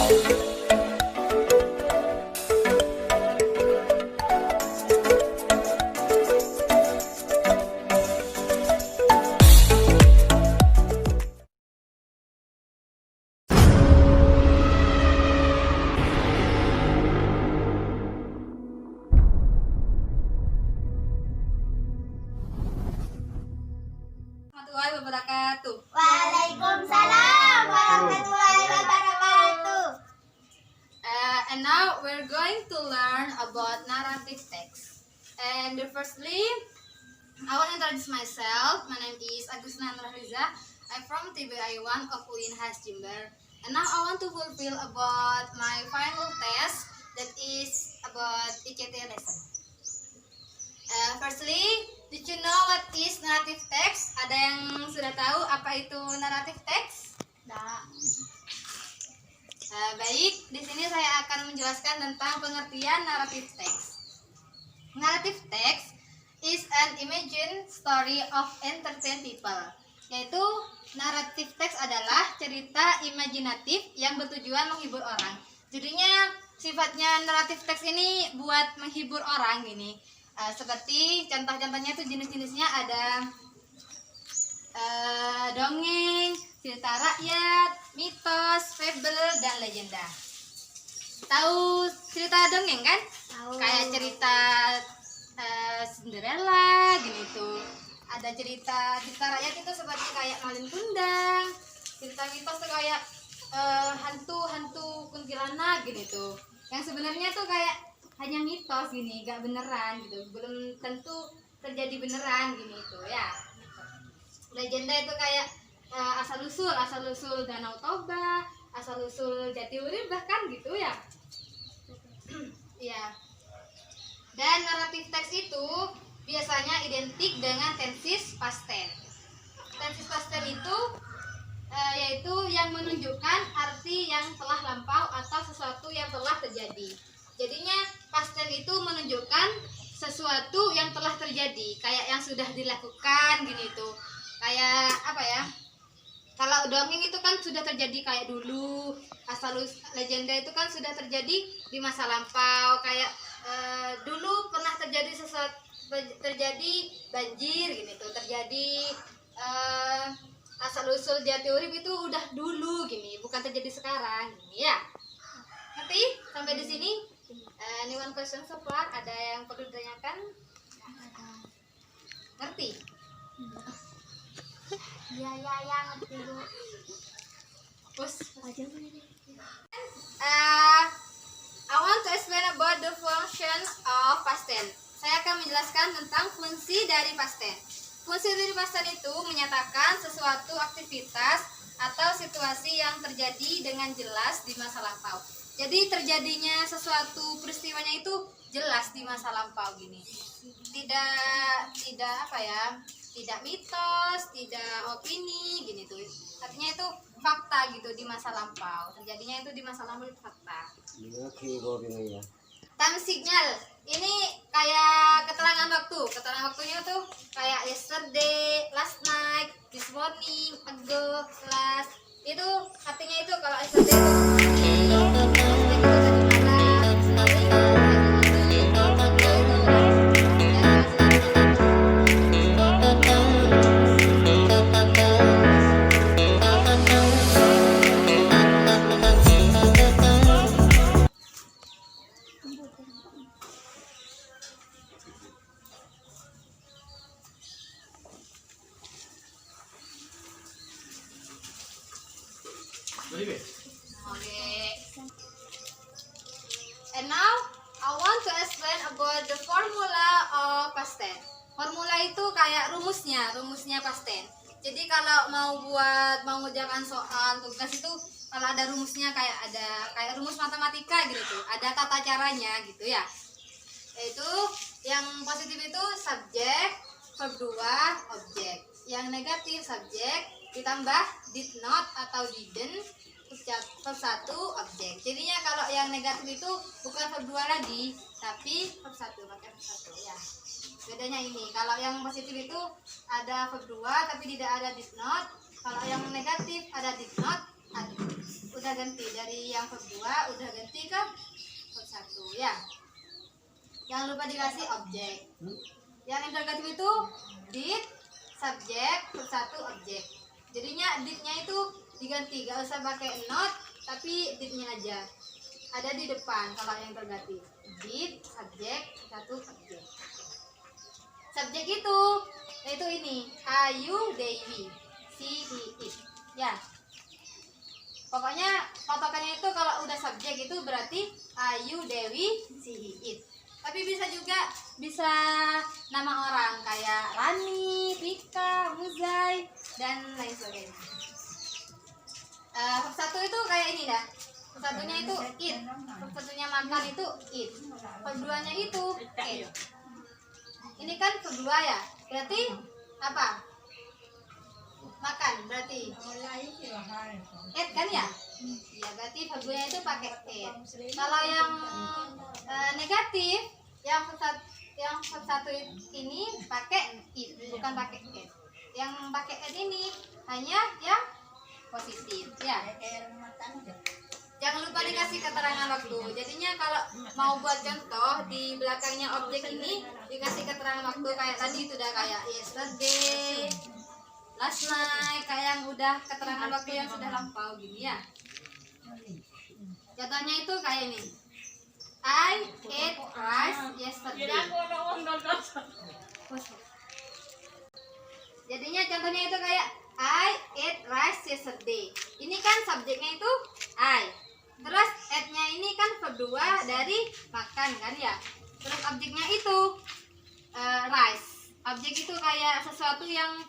Warahmatullahi wabarakatuh. Waalaikumsalam warahmatullahi wabarakatuh. And now we're going to learn about narrative text. And firstly, I want to introduce myself. My name is Agustina Nurhaliza. I'm from TBI 1 of UINHAS Jember. And now I want to fulfill about my final test that is about ICT lesson. Firstly, did you know what is narrative text? Ada yang sudah tahu apa itu narrative text? Baik, di sini saya akan menjelaskan tentang pengertian narrative text. Narrative text is an imagined story of entertain people. Yaitu narrative text adalah cerita imajinatif yang bertujuan menghibur orang. Jadinya sifatnya narrative text ini buat menghibur orang gini. Seperti contoh-contohnya tuh jenis-jenisnya ada dongeng, cerita rakyat, mitos, fable, dan legenda. Tahu cerita dongeng kan? Tahu. Kayak cerita Cinderella gini tuh. Ada cerita rakyat itu seperti kayak Malin Kundang. Cerita mitos tuh kayak hantu kuntilanak gini tuh. Yang sebenarnya tuh kayak hanya mitos gini, gak beneran gitu, belum tentu terjadi beneran gini tuh ya. Legenda itu kayak asal usul Danau Toba, asal usul Jatiurip bahkan gitu ya. Ya. Dan naratif teks itu biasanya identik dengan tenses past tense. Tenses past tense itu yaitu yang menunjukkan arti yang telah lampau atau sesuatu yang telah terjadi. Jadinya past tense itu menunjukkan sesuatu yang telah terjadi, kayak yang sudah dilakukan gini tuh. Kayak apa ya? Kalau dongeng itu kan sudah terjadi kayak dulu, asal legenda itu kan sudah terjadi di masa lampau, kayak dulu pernah terjadi terjadi banjir gini tuh, terjadi asal usul Jatiurip itu udah dulu gini, bukan terjadi sekarang gini ya. Ngerti sampai di sini? Anyone question so far? Ada yang perlu ditanyakan? Ngerti? Ya ngerti Bu. Terus Aja Bu. I want to explain about the function of past tense. Saya akan menjelaskan tentang fungsi dari past tense. Fungsi dari past tense itu menyatakan sesuatu aktivitas atau situasi yang terjadi dengan jelas di masa lampau. Jadi terjadinya sesuatu peristiwanya itu jelas di masa lampau gini. Tidak apa ya? Tidak mitos, tidak opini gini tuh. Artinya itu fakta gitu di masa lampau. Terjadinya itu di masa lampau itu fakta. Time signal ini kayak keterangan waktu. Keterangan waktunya tuh kayak yesterday, last night, this morning, ago, last. Itu artinya itu kalau yesterday itu okay. And now I want to explain about the formula of past tense. Formula itu kayak rumusnya past tense. Jadi kalau mau mengerjakan soal tugas itu kalau ada rumusnya kayak rumus matematika gitu tuh, ada tata caranya gitu ya. Yaitu yang positif itu subjek, verb 2, objek. Yang negatif subjek ditambah did not atau didn't, verb 1, objek. Jadinya kalau yang negatif itu bukan verb 2 lagi, tapi verb 1, pakai verb 1 ya. Bedanya ini, kalau yang positif itu ada verb 2 tapi tidak ada did not. Kalau yang negatif ada did not, udah ganti dari yang verb 2 udah ganti ke verb 1 ya. Jangan lupa dikasih objek. Yang interrogatif itu did, subjek, verb 1, objek. Jadinya did-nya itu diganti, gak usah pakai not, tapi did-nya aja. Ada di depan kalau yang interrogatif. Did, subjek, 1, objek. Subjek itu yaitu ini, Ayu, Dewi, she, he, it. Ya. Pokoknya patokannya itu kalau udah subjek itu berarti Ayu, Dewi, she, he, it. Tapi bisa nama orang kayak Rani, Rika, Muzai, dan lain sebagainya. Verb 1 itu kayak ini dah. Verb 1-nya itu eat. Verb 1-nya makan itu eat. Verb 2-nya itu ate. Ini kan verb 2 ya. Berarti apa? Makan berarti eat kan ya? Ya berarti verb 2-nya itu pakai eat. Kalau yang negatif, yang verb 1 ini pakai it, bukan pakai eat. Yang pakai eat ini hanya yang positif ya. Jangan lupa dikasih keterangan waktu. Jadinya kalau mau buat contoh di belakangnya objek ini dikasih keterangan waktu kayak tadi itu udah kayak yesterday, last night, kayak yang udah keterangan waktu yang sudah lampau gini ya. Contohnya itu kayak ini. I ate rice yesterday. Jadinya contohnya itu kayak I ate rice yesterday. Ini kan subjeknya itu I. Terus ate-nya ini kan verb 2 dari makan kan ya. Terus objeknya itu rice. Objek itu kayak sesuatu yang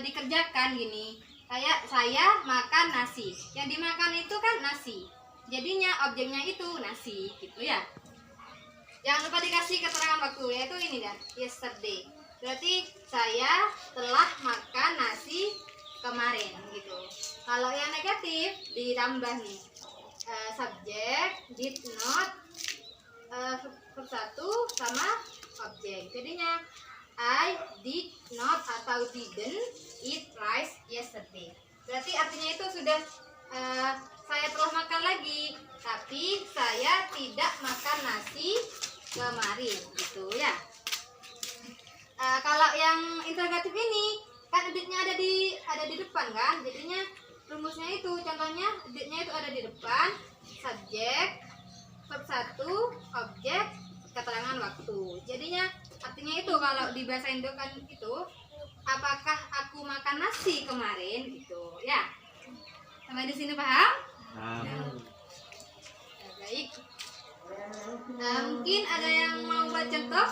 dikerjakan gini. Kayak saya makan nasi. Yang dimakan itu kan nasi. Jadinya objeknya itu nasi gitu ya. Jangan lupa dikasih keterangan waktu, yaitu ini dah, yesterday. Berarti saya telah makan nasi kemarin gitu. Kalau yang negatif ditambah nih subjek, did not, verb 1 sama objek. Jadinya I did not atau didn't eat rice yesterday. Berarti artinya itu sudah saya telah makan lagi, tapi saya tidak makan nasi kemarin gitu ya. Kalau yang interrogatif ini kan did-nya ada di depan kan, jadinya rumusnya itu contohnya did-nya itu ada di depan, subjek, verb 1, objek, keterangan waktu. Jadinya artinya itu kalau di bahasa Indo kan itu apakah aku makan nasi kemarin gitu ya. Sampai di sini paham? Ya, baik. Mungkin ada yang mau buat contoh?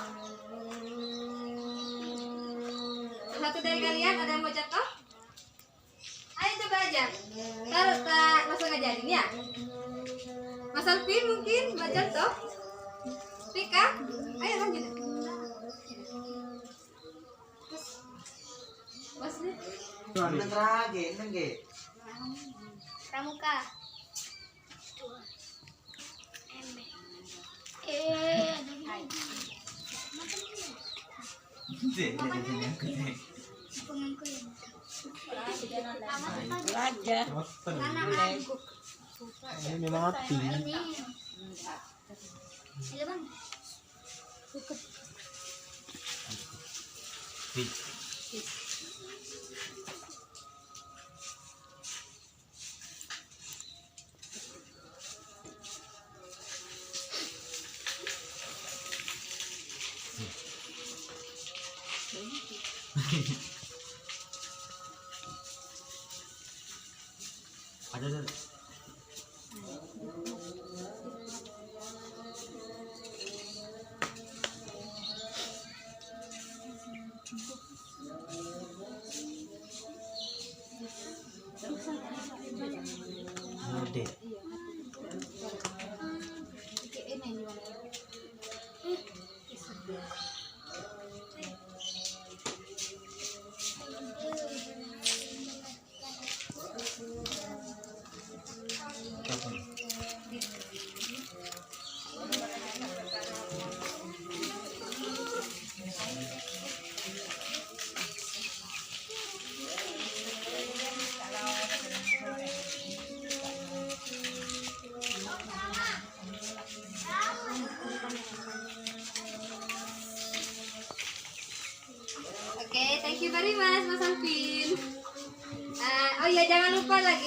Satu dari kalian ada yang mau contoh? Ayo coba aja. Taruh langsung ajarin ya. Mas Alfi mungkin buat contoh. Rika, ayo lanjut. Bos nih. Pramuka. Belajar. Ini mati. Ada. Ada.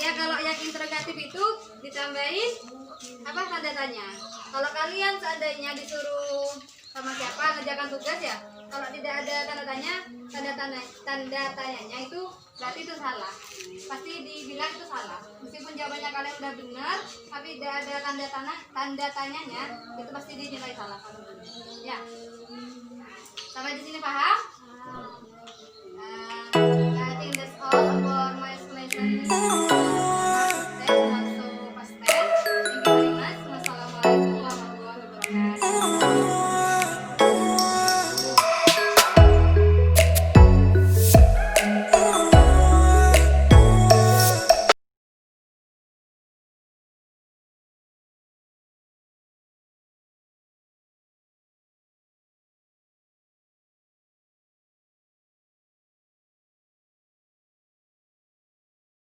Ya kalau yang interrogatif itu ditambahin apa tanda tanya. Kalau kalian seandainya disuruh sama siapa ngerjakan tugas ya, kalau tidak ada tanda tanyanya itu berarti itu salah. Pasti dibilang itu salah. Meskipun jawabannya kalian udah benar, tapi tidak ada tanda tanyanya, itu pasti dinilai salah. Ya. Sampai di sini paham? I think that's all for my explanation.